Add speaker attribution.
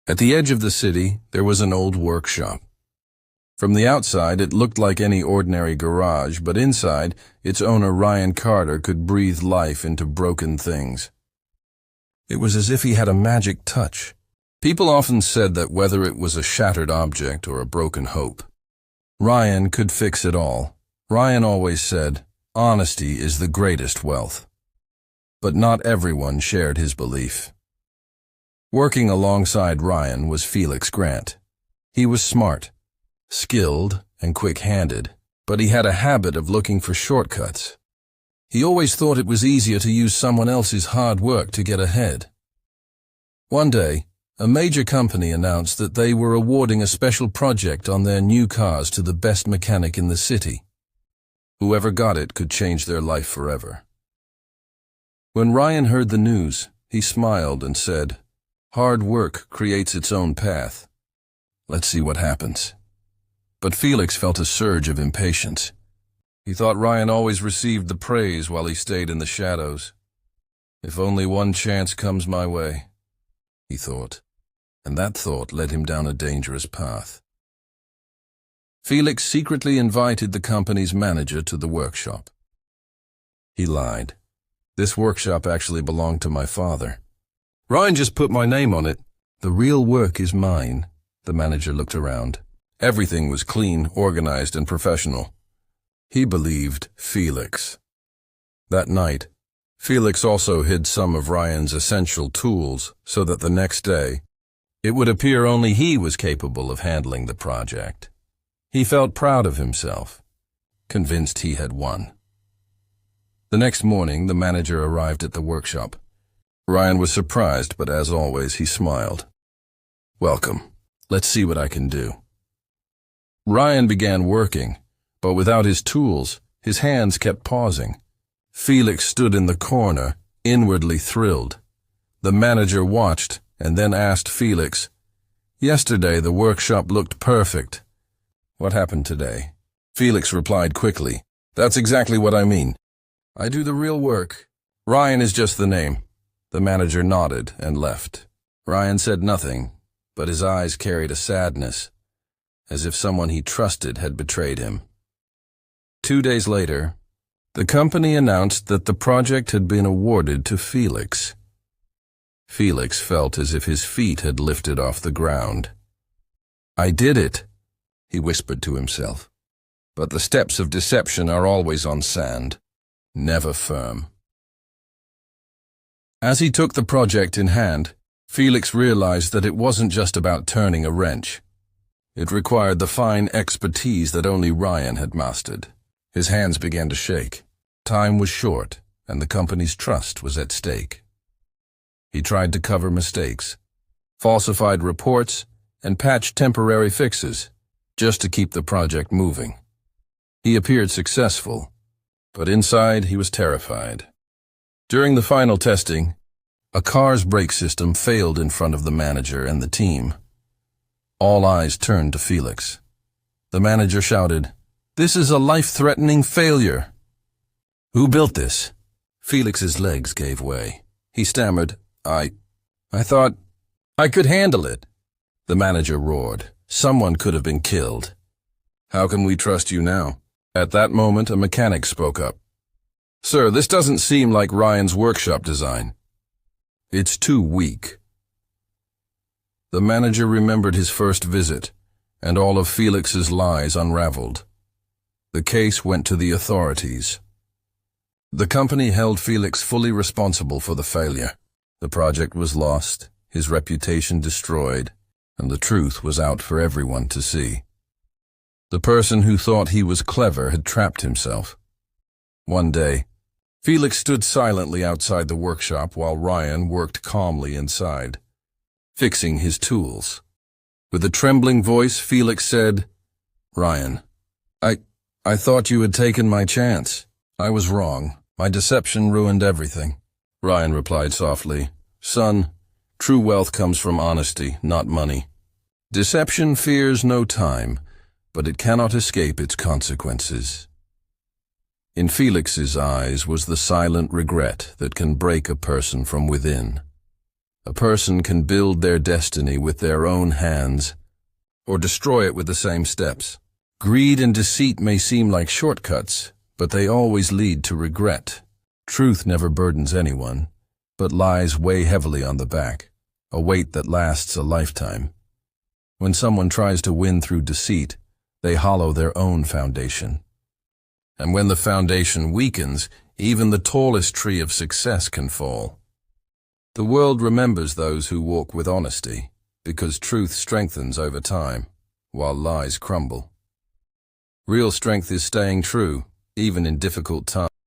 Speaker 1: At the edge of the city, there was an old workshop. From the outside, it looked like any ordinary garage, but inside, its owner, Ryan Carter, could breathe life into broken things. It was as if he had a magic touch. People often said that whether it was a shattered object or a broken hope, Ryan could fix it all. Ryan always said, "Honesty is the greatest wealth." But not everyone shared his belief. Working alongside Ryan was Felix Grant. He was smart, skilled, and quick-handed, but he had a habit of looking for shortcuts. He always thought it was easier to use someone else's hard work to get ahead. One day, a major company announced that they were awarding a special project on their new cars to the best mechanic in the city. Whoever got it could change their life forever. When Ryan heard the news, he smiled and said, "Hard work creates its own path. Let's see what happens." But Felix felt a surge of impatience. He thought Ryan always received the praise while he stayed in the shadows. "If only one chance comes my way," he thought, and that thought led him down a dangerous path. Felix secretly invited the company's manager to the workshop. He lied. "This workshop actually belonged to my father. Ryan just put my name on it. The real work is mine." The manager looked around. Everything was clean, organized, and professional. He believed Felix. That night, Felix also hid some of Ryan's essential tools so that the next day, it would appear only he was capable of handling the project. He felt proud of himself, convinced he had won. The next morning, the manager arrived at the workshop. Ryan was surprised, but as always, he smiled. "Welcome. Let's see what I can do." Ryan began working, but without his tools, his hands kept pausing. Felix stood in the corner, inwardly thrilled. The manager watched and then asked Felix, "Yesterday the workshop looked perfect. What happened today?" Felix replied quickly, "That's exactly what I mean. I do the real work. Ryan is just the name." The manager nodded and left. Ryan said nothing, but his eyes carried a sadness, as if someone he trusted had betrayed him. 2 days later, the company announced that the project had been awarded to Felix. Felix felt as if his feet had lifted off the ground. "I did it," he whispered to himself. But the steps of deception are always on sand, never firm. As he took the project in hand, Felix realized that it wasn't just about turning a wrench. It required the fine expertise that only Ryan had mastered. His hands began to shake. Time was short, and the company's trust was at stake. He tried to cover mistakes, falsified reports, and patched temporary fixes, just to keep the project moving. He appeared successful, but inside he was terrified. During the final testing, a car's brake system failed in front of the manager and the team. All eyes turned to Felix. The manager shouted, "This is a life-threatening failure." "Who built this?" Felix's legs gave way. He stammered, I thought I could handle it." The manager roared, "Someone could have been killed." "How can we trust you now?" At that moment, a mechanic spoke up. "Sir, this doesn't seem like Ryan's workshop design. It's too weak." The manager remembered his first visit, and all of Felix's lies unraveled. The case went to the authorities. The company held Felix fully responsible for the failure. The project was lost, his reputation destroyed, and the truth was out for everyone to see. The person who thought he was clever had trapped himself. One day, Felix stood silently outside the workshop while Ryan worked calmly inside, fixing his tools. With a trembling voice, Felix said, "Ryan, I thought you had taken my chance. I was wrong. My deception ruined everything." Ryan replied softly, "Son, true wealth comes from honesty, not money. Deception fears no time, but it cannot escape its consequences." In Felix's eyes was the silent regret that can break a person from within. A person can build their destiny with their own hands, or destroy it with the same steps. Greed and deceit may seem like shortcuts, but they always lead to regret. Truth never burdens anyone, but lies weigh heavily on the back, a weight that lasts a lifetime. When someone tries to win through deceit, they hollow their own foundation. And when the foundation weakens, even the tallest tree of success can fall. The world remembers those who walk with honesty, because truth strengthens over time, while lies crumble. Real strength is staying true, even in difficult times.